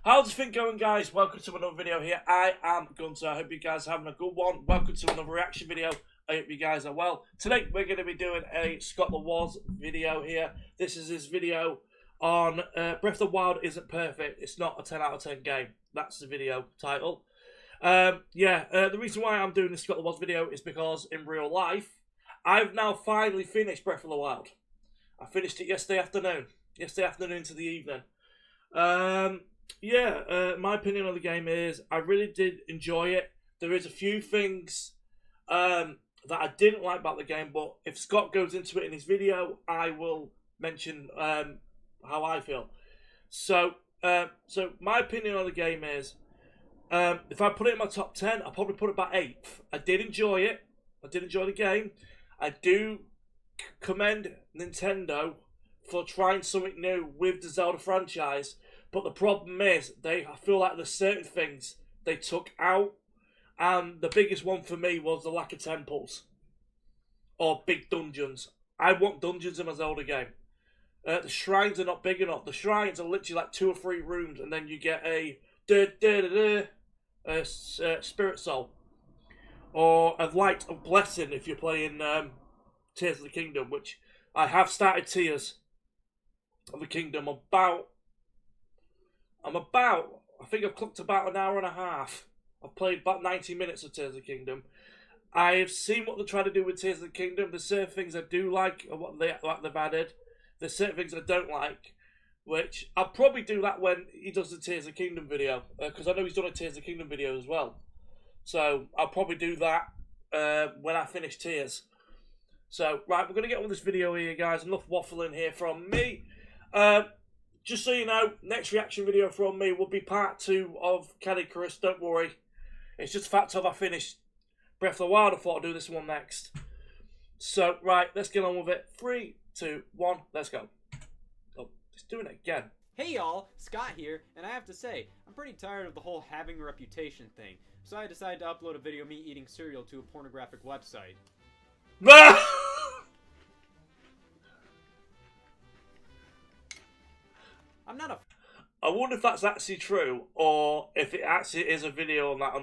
How's the thing going, guys? Welcome to another video here. I am Guenter. I hope you guys are having a good one. Welcome to another reaction video. I hope you guys are well. Today, we're going to be doing a Scott the Woz video here. This is his video on Breath of the Wild isn't perfect. It's not a 10 out of 10 game. That's the video title. The reason why I'm doing this Scott the Woz video is because in real life, I've now finally finished Breath of the Wild. I finished it yesterday afternoon. Yesterday afternoon into the evening. My opinion on the game is I really did enjoy it. There is a few things that I didn't like about the game, but if Scott goes into it in his video, I will mention how I feel. So my opinion on the game is, if I put it in my top 10, I'll probably put it about 8th. I did enjoy it. I did enjoy the game. I do commend Nintendo for trying something new with the Zelda franchise. But the problem is, I feel like there's certain things they took out. And the biggest one for me was the lack of temples. Or big dungeons. I want dungeons in my Zelda game. The shrines are not big enough. The shrines are literally like 2 or 3 rooms. And then you get a spirit soul. Or a light of blessing if you're playing Tears of the Kingdom. Which I have started Tears of the Kingdom I think I've clocked about an hour and a half. I've played about 90 minutes of Tears of the Kingdom. I've seen what they're trying to do with Tears of the Kingdom. There's certain things I do like, and what they've added. There's certain things I don't like, which I'll probably do that when he does the Tears of the Kingdom video, because I know he's done a Tears of the Kingdom video as well. So I'll probably do that when I finish Tears. So, right, we're going to get on this video here, guys. Enough waffling here from me. Just so you know, next reaction video from me will be part 2 of Candy Crush. Don't worry. It's just the fact of I finished Breath of the Wild. I thought I'd do this one next. So, right, let's get on with it. 3, 2, 1, let's go. Oh, it's doing it again. Hey y'all, Scott here, and I have to say, I'm pretty tired of the whole having a reputation thing. So I decided to upload a video of me eating cereal to a pornographic website. I'm not a. I wonder if that's actually true, or if it actually is a video on that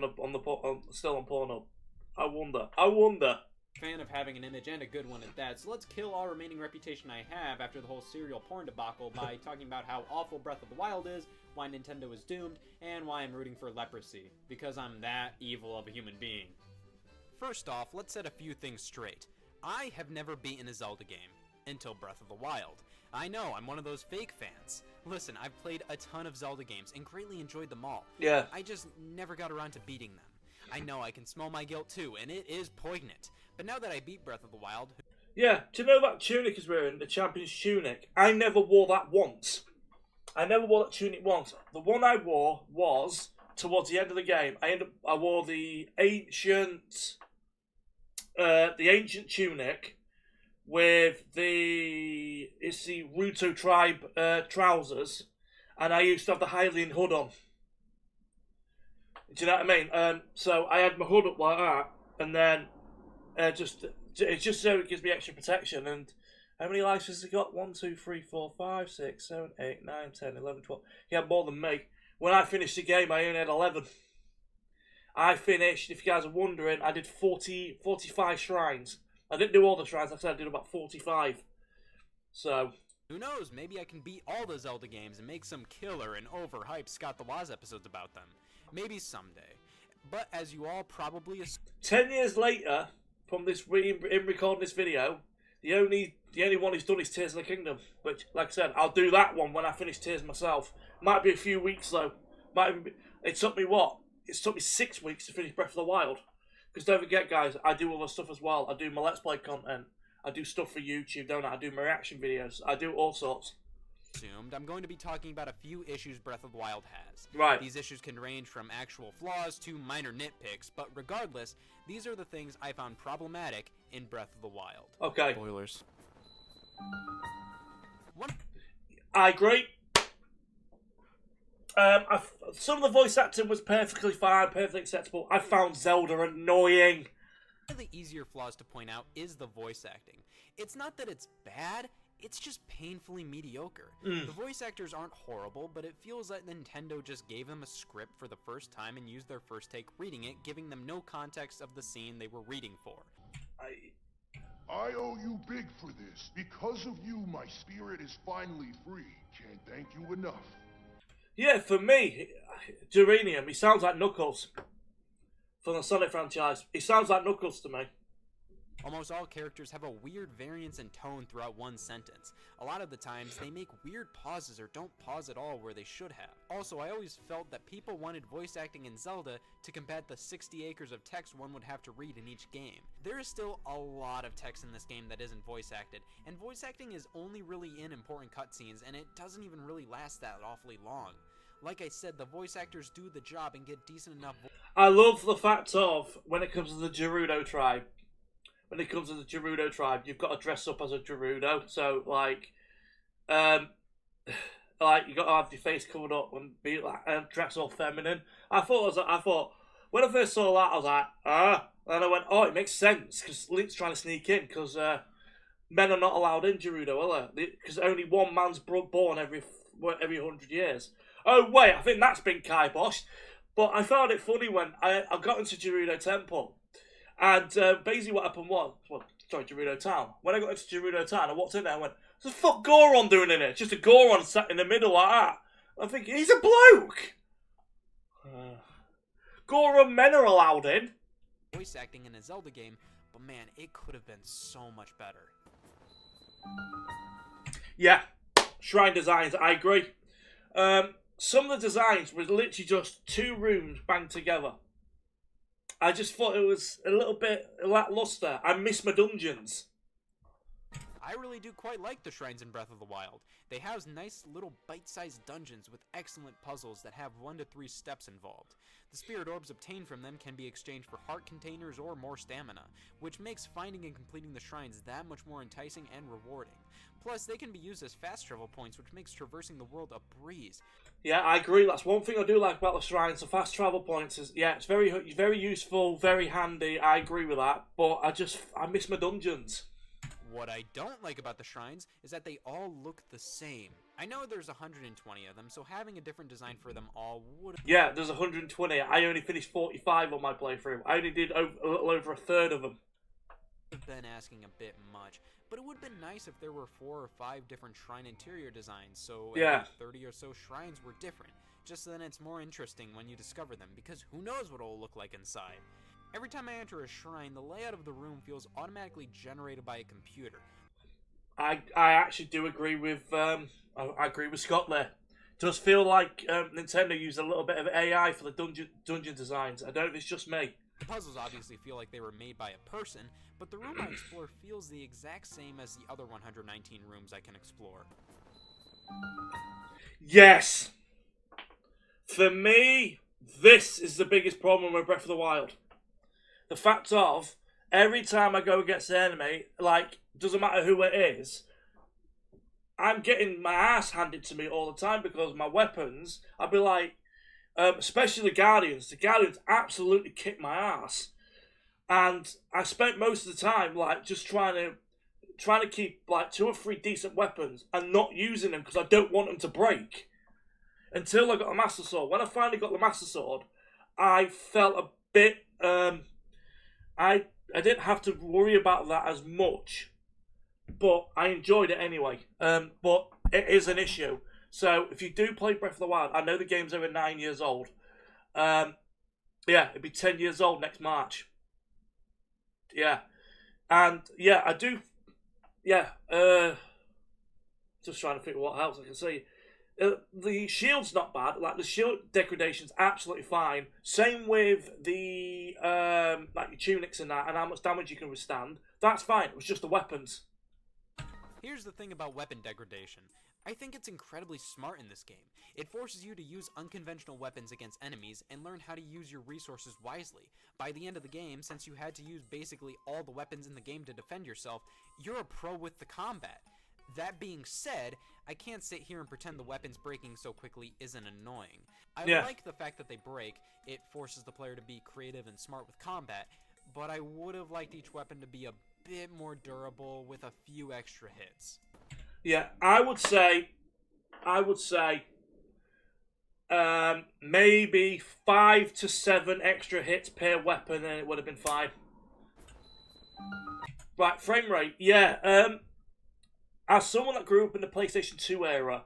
still on Pornhub. I wonder. Fan of having an image and a good one at that. So let's kill all remaining reputation I have after the whole cereal porn debacle by talking about how awful Breath of the Wild is, why Nintendo is doomed, and why I'm rooting for leprosy because I'm that evil of a human being. First off, let's set a few things straight. I have never beaten a Zelda game until Breath of the Wild. I know, I'm one of those fake fans. Listen, I've played a ton of Zelda games and greatly enjoyed them all. Yeah. I just never got around to beating them. I know I can smell my guilt too, and it is poignant. But now that I beat Breath of the Wild... Yeah, do you know that tunic is wearing? The champion's tunic? I never wore that once. I never wore that tunic once. The one I wore was, towards the end of the game, I wore the ancient tunic with the Ruto tribe trousers, and I used to have the Hylian hood on. Do you know what I mean? So I had my hood up like that, and then it's just so it gives me extra protection. And how many lives has he got? 1, 2, 3, 4, 5, 6, 7, 8, 9, 10, 11, 12. He had more than me. When I finished the game, I only had 11. I finished, if you guys are wondering, I did 45 shrines. I didn't do all the shrines, like I said, I did about 45. So... Who knows, maybe I can beat all the Zelda games and make some killer and overhyped Scott the Woz episodes about them. Maybe someday. But as you all probably... 10 years later, from this recording this video, the only one who's done is Tears of the Kingdom. Which, like I said, I'll do that one when I finish Tears myself. Might be a few weeks though. It took me what? It took me 6 weeks to finish Breath of the Wild. Because don't forget, guys, I do other stuff as well. I do my Let's Play content. I do stuff for YouTube, don't I? I do my reaction videos. I do all sorts. I'm going to be talking about a few issues Breath of the Wild has. Right. These issues can range from actual flaws to minor nitpicks, but regardless, these are the things I found problematic in Breath of the Wild. Okay. Spoilers. I agree. Some of the voice acting was perfectly fine, perfectly acceptable. I found Zelda annoying. One of the easier flaws to point out is the voice acting. It's not that it's bad, it's just painfully mediocre. Mm. The voice actors aren't horrible, but it feels like Nintendo just gave them a script for the first time and used their first take reading it, giving them no context of the scene they were reading for. I owe you big for this. Because of you, my spirit is finally free. Can't thank you enough. Yeah, for me, Geranium, he sounds like Knuckles from the Sonic franchise. He sounds like Knuckles to me. Almost all characters have a weird variance in tone throughout one sentence. A lot of the times, they make weird pauses or don't pause at all where they should have. Also, I always felt that people wanted voice acting in Zelda to combat the 60 acres of text one would have to read in each game. There is still a lot of text in this game that isn't voice acted, and voice acting is only really in important cutscenes, and it doesn't even really last that awfully long. Like I said, the voice actors do the job and get decent enough. I love the fact of, when it comes to the Gerudo tribe, you've got to dress up as a Gerudo. So, like you got to have your face covered up and be like, dress all feminine. I thought when I first saw that, I was like, and I went, oh, it makes sense because Link's trying to sneak in because men are not allowed in Gerudo, are they? Because only one man's born every 100 years. Oh wait, I think that's been kiboshed. But I found it funny when I got into Gerudo Temple. And basically what happened was, Gerudo Town. When I got into Gerudo Town, I walked in there and went, what's the fuck Goron doing in here? It's just a Goron sat in the middle like that. I'm thinking, he's a bloke! Goron men are allowed in. Voice acting in a Zelda game, but man, it could have been so much better. Yeah, shrine designs, I agree. Some of the designs were literally just 2 rooms banged together. I just thought it was a little bit lackluster. I miss my dungeons. I really do quite like the shrines in Breath of the Wild. They house nice little bite-sized dungeons with excellent puzzles that have 1 to 3 steps involved. The spirit orbs obtained from them can be exchanged for heart containers or more stamina, which makes finding and completing the shrines that much more enticing and rewarding. Plus, they can be used as fast travel points, which makes traversing the world a breeze. Yeah, I agree. That's one thing I do like about the shrines. The fast travel points is, yeah, it's very useful, very handy. I agree with that. But I miss my dungeons. What I don't like about the shrines is that they all look the same. I know there's 120 of them, so having a different design for them all would... Yeah, there's 120. I only finished 45 on my playthrough. I only did a little over a third of them. I've been asking a bit much, but it would have been nice if there were 4 or 5 different shrine interior designs, so yeah, 30 or so shrines were different. Just then it's more interesting when you discover them, because who knows what it'll look like inside. Every time I enter a shrine, the layout of the room feels automatically generated by a computer. I actually do agree with I agree with Scott there. It does feel like Nintendo used a little bit of AI for the dungeon designs. I don't know if it's just me. The puzzles obviously feel like they were made by a person, but the room I explore feels the exact same as the other 119 rooms I can explore. Yes! For me, this is the biggest problem with Breath of the Wild. The fact of, every time I go against an enemy, like, doesn't matter who it is, I'm getting my ass handed to me all the time because my weapons, I'd be like, especially the Guardians absolutely kick my ass. And I spent most of the time, like, just trying to keep, like, 2 or 3 decent weapons and not using them because I don't want them to break. Until I got a Master Sword. When I finally got the Master Sword, I felt a bit, I didn't have to worry about that as much, but I enjoyed it anyway. But it is an issue. So if you do play Breath of the Wild, I know the game's over 9 years old. Yeah, it'd be 10 years old next March. Yeah, and yeah, I do. Yeah, just trying to think what else I can say. The shield's not bad. Like, the shield degradation's absolutely fine. Same with the like your tunics and that, and how much damage you can withstand. That's fine. It was just the weapons. Here's the thing about weapon degradation. I think it's incredibly smart in this game. It forces you to use unconventional weapons against enemies and learn how to use your resources wisely. By the end of the game, since you had to use basically all the weapons in the game to defend yourself, you're a pro with the combat. That being said, I can't sit here and pretend the weapons breaking so quickly isn't annoying. I like the fact that they break. It forces the player to be creative and smart with combat, but I would have liked each weapon to be a bit more durable with a few extra hits. Yeah, I would say, maybe 5 to 7 extra hits per weapon, and it would have been fine. Right, frame rate. Yeah, as someone that grew up in the PlayStation 2 era,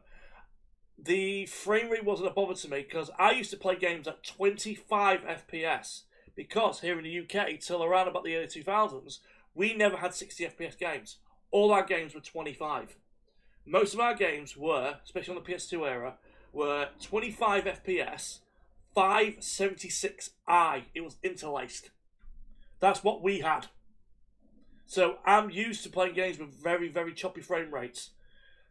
the frame rate wasn't a bother to me because I used to play games at 25 FPS. Because here in the UK, till around about the early 2000s, we never had 60 FPS games. All our games were 25. Most of our games were, especially on the PS2 era, were 25 FPS, 576i. It was interlaced. That's what we had. So I'm used to playing games with very, very choppy frame rates.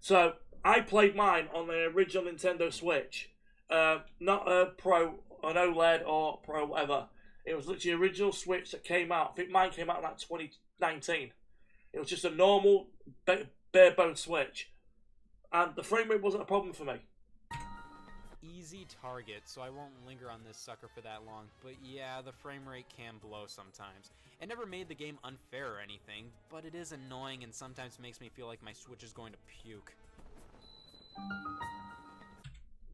So I played mine on the original Nintendo Switch. Not a Pro, an OLED or Pro whatever. It was literally the original Switch that came out. I think mine came out in like 2019. It was just a normal, bare bone Switch. And the frame rate wasn't a problem for me. Easy target, so I won't linger on this sucker for that long, but yeah, the frame rate can blow sometimes. It never made the game unfair or anything, but it is annoying and sometimes makes me feel like my Switch is going to puke.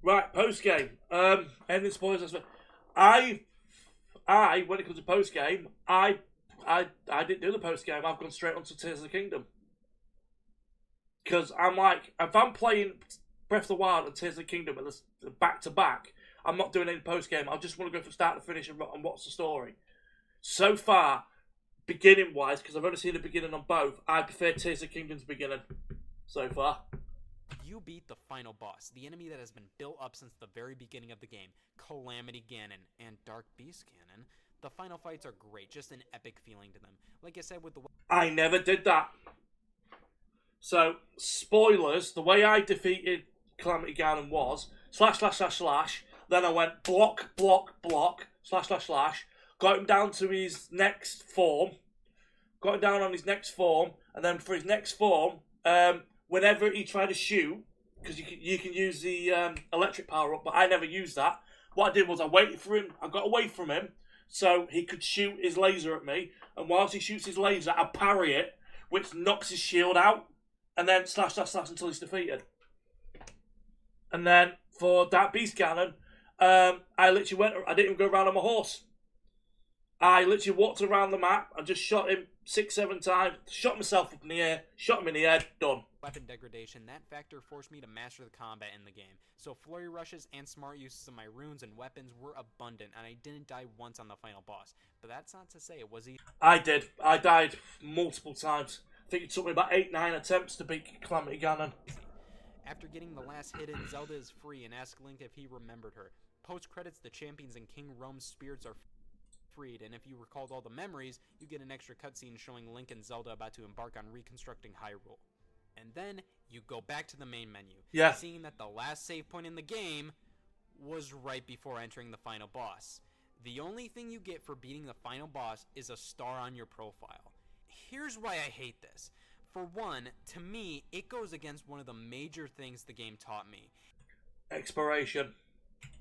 Right, post game. Ending spoilers. I when it comes to post game, I didn't do the post game. I've gone straight onto Tears of the Kingdom. Because I'm like, if I'm playing Breath of the Wild and Tears of the Kingdom back to back, I'm not doing any post game. I just want to go from start to finish and watch the story. So far, beginning wise, because I've only seen the beginning on both, I prefer Tears of the Kingdom's beginning so far. You beat the final boss, the enemy that has been built up since the very beginning of the game, Calamity Ganon and Dark Beast Ganon. The final fights are great, just an epic feeling to them. Like I said with the... I never did that. So, spoilers, the way I defeated Calamity Ganon was ////, then I went block, ///, got him down to his next form, got him down on his next form, and then for his next form, whenever he tried to shoot, because you can use the electric power up, but I never used that. What I did was I waited for him, I got away from him, so he could shoot his laser at me, and whilst he shoots his laser, I parry it, which knocks his shield out, and then / until he's defeated. And then for Dark Beast Ganon, I didn't even go around on my horse. I literally walked around the map and just shot him 6-7 times, shot myself up in the air, shot him in the head, done. Weapon degradation, that factor forced me to master the combat in the game. So flurry rushes and smart uses of my runes and weapons were abundant, and I didn't die once on the final boss. But that's not to say it was easy. I did. I died multiple times. I think it took me about 8-9 attempts to beat Calamity Ganon. After getting the last hit in, Zelda is free and asks Link if he remembered her. Post-credits, the champions and King Rome's spirits are freed, and if you recalled all the memories, you get an extra cutscene showing Link and Zelda about to embark on reconstructing Hyrule. And then, you go back to the main menu, seeing that the last save point in the game was right before entering the final boss. The only thing you get for beating the final boss is a star on your profile. Here's why I hate this. For one, to me, it goes against one of the major things the game taught me. Exploration.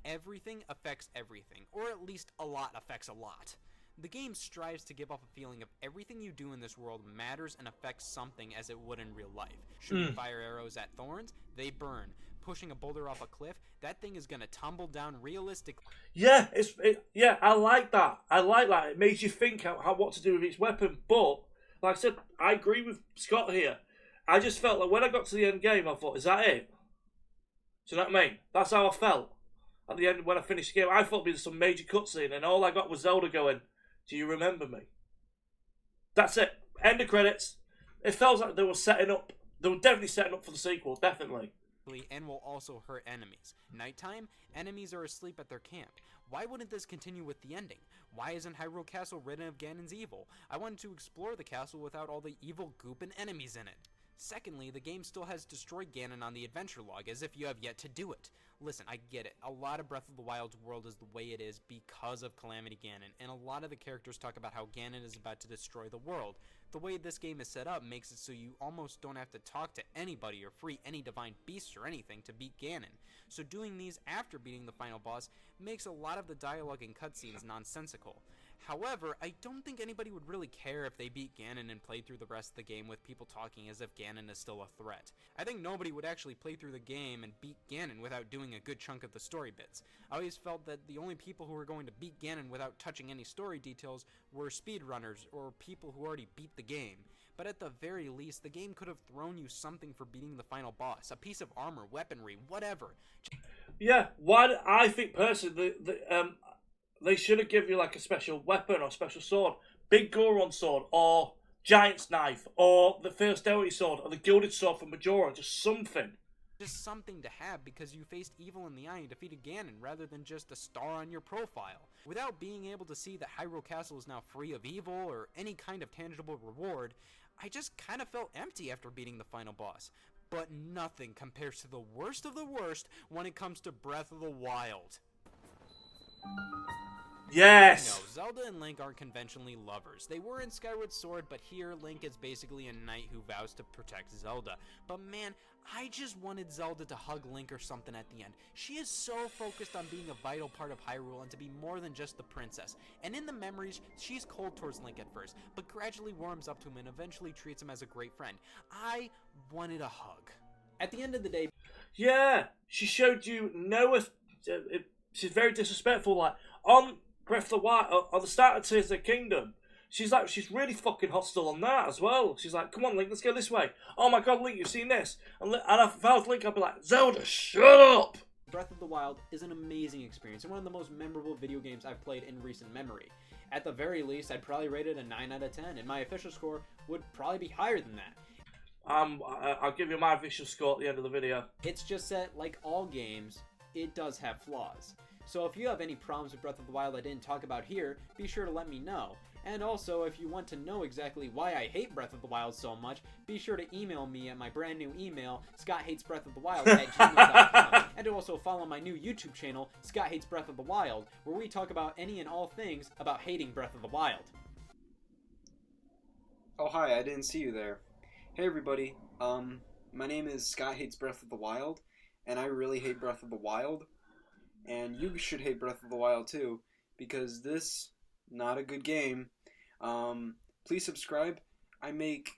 Everything affects everything, or at least a lot affects a lot. The game strives to give off a feeling of everything you do in this world matters and affects something as it would in real life. Shooting fire arrows at thorns, they burn. Pushing a boulder off a cliff, that thing is gonna tumble down realistically. Yeah, I like that. I like that. It makes you think how what to do with each weapon, but like I said, I agree with Scott here. I just felt like when I got to the end game, I thought, is that it? Do you know what I mean? That's how I felt. At the end, when I finished the game, I thought there'd be some major cutscene, and all I got was Zelda going, do you remember me? That's it. End of credits. It felt like they were definitely setting up for the sequel, definitely. And will also hurt enemies. Nighttime, enemies are asleep at their camp. Why wouldn't this continue with the ending? Why isn't Hyrule Castle ridden of Ganon's evil? I wanted to explore the castle without all the evil goop and enemies in it. Secondly, the game still has destroyed Ganon on the adventure log, as if you have yet to do it. Listen, I get it. A lot of Breath of the Wild's world is the way it is because of Calamity Ganon, and a lot of the characters talk about how Ganon is about to destroy the world. The way this game is set up makes it so you almost don't have to talk to anybody or free any divine beasts or anything to beat Ganon. So doing these after beating the final boss makes a lot of the dialogue and cutscenes nonsensical. However, I don't think anybody would really care if they beat Ganon and played through the rest of the game with people talking as if Ganon is still a threat. I think nobody would actually play through the game and beat Ganon without doing a good chunk of the story bits. I always felt that the only people who were going to beat Ganon without touching any story details were speedrunners or people who already beat the game. But at the very least, the game could have thrown you something for beating the final boss. A piece of armor, weaponry, whatever. Yeah, I think personally, they should have given you like a special weapon or special sword. Big Goron sword, or Giant's knife, or the First Deity sword, or the Gilded sword from Majora, just something. Just something to have because you faced evil in the eye and defeated Ganon rather than just a star on your profile. Without being able to see that Hyrule Castle is now free of evil or any kind of tangible reward, I just kind of felt empty after beating the final boss. But nothing compares to the worst of the worst when it comes to Breath of the Wild. Yes! No, Zelda and Link aren't conventionally lovers. They were in Skyward Sword, but here Link is basically a knight who vows to protect Zelda. But man, I just wanted Zelda to hug Link or something at the end. She is so focused on being a vital part of Hyrule and to be more than just the princess. And in the memories, she's cold towards Link at first, but gradually warms up to him and eventually treats him as a great friend. I wanted a hug. At the end of the day... Yeah, she showed you she's very disrespectful, like, on Breath of the Wild, on the start of Tears of the Kingdom, she's really fucking hostile on that as well. She's like, come on, Link, let's go this way. Oh my god, Link, you've seen this? And if I was Link, I'd be like, Zelda, shut up! Breath of the Wild is an amazing experience and one of the most memorable video games I've played in recent memory. At the very least, I'd probably rate it a 9 out of 10, and my official score would probably be higher than that. I'll give you my official score at the end of the video. It's just that, like all games, it does have flaws. So if you have any problems with Breath of the Wild I didn't talk about here, be sure to let me know. And also, if you want to know exactly why I hate Breath of the Wild so much, be sure to email me at my brand new email, scotthatesbreathofthewild@gmail.com, and to also follow my new YouTube channel, Scott Hates Breath of the Wild, where we talk about any and all things about hating Breath of the Wild. Oh hi, I didn't see you there. Hey everybody, my name is Scott Hates Breath of the Wild, and I really hate Breath of the Wild. And you should hate Breath of the Wild too, because this, not a good game. Please subscribe. I make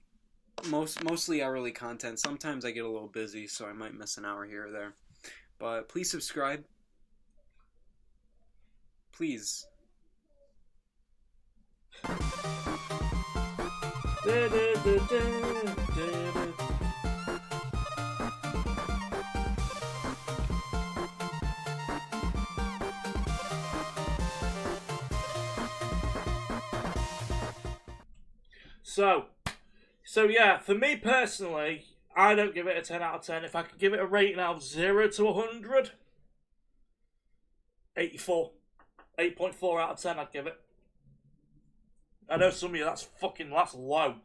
mostly hourly content. Sometimes I get a little busy, so I might miss an hour here or there. But please subscribe. Please. So yeah, for me personally, I don't give it a 10 out of 10. If I could give it a rating out of 0 to 100, 84. 8.4 out of 10 I'd give it. I know some of you, that's low.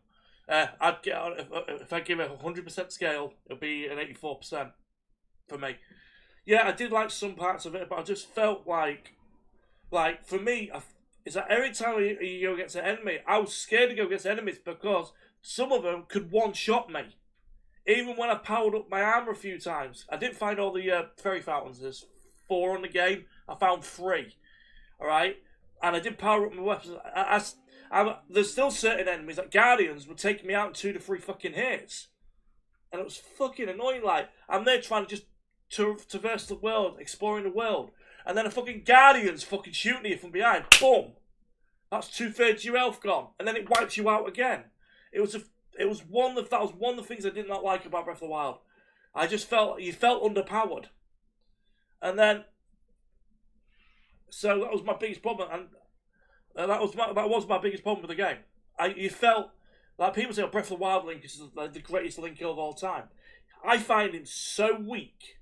I'd get, if I give it a 100% scale, it'll be an 84% for me. Yeah, I did like some parts of it, but I just felt like for me, it's like every time you go against an enemy, I was scared to go against enemies because some of them could one-shot me. Even when I powered up my armor a few times. I didn't find all the fairy fountains. There's 4 on the game. I found 3. Alright? And I did power up my weapons. There's still certain enemies, like Guardians, would take me out in 2 to 3 fucking hits. And it was fucking annoying. Like, I'm there trying to just traverse the world, exploring the world. And then a fucking Guardian's fucking shooting you from behind. Boom! That's 2/3 your health gone. And then it wipes you out again. That was one of the things I did not like about Breath of the Wild. I just felt underpowered. And then, so that was my biggest problem, and that was my biggest problem with the game. You felt like people say, Breath of the Wild Link is like the greatest Link of all time. I find him so weak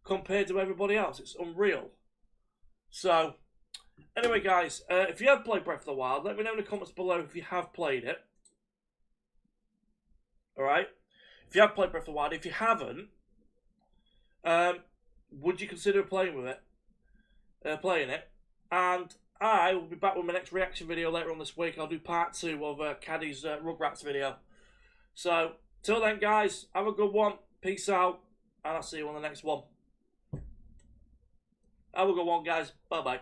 compared to everybody else. It's unreal. So, anyway, guys, if you have played Breath of the Wild, let me know in the comments below if you have played it. Alright? If you have played Breath of the Wild, if you haven't, would you consider playing it? And I will be back with my next reaction video later on this week. I'll do part 2 of Caddy's Rugrats video. So, till then, guys, have a good one. Peace out. And I'll see you on the next one. Have a good one, guys. Bye-bye.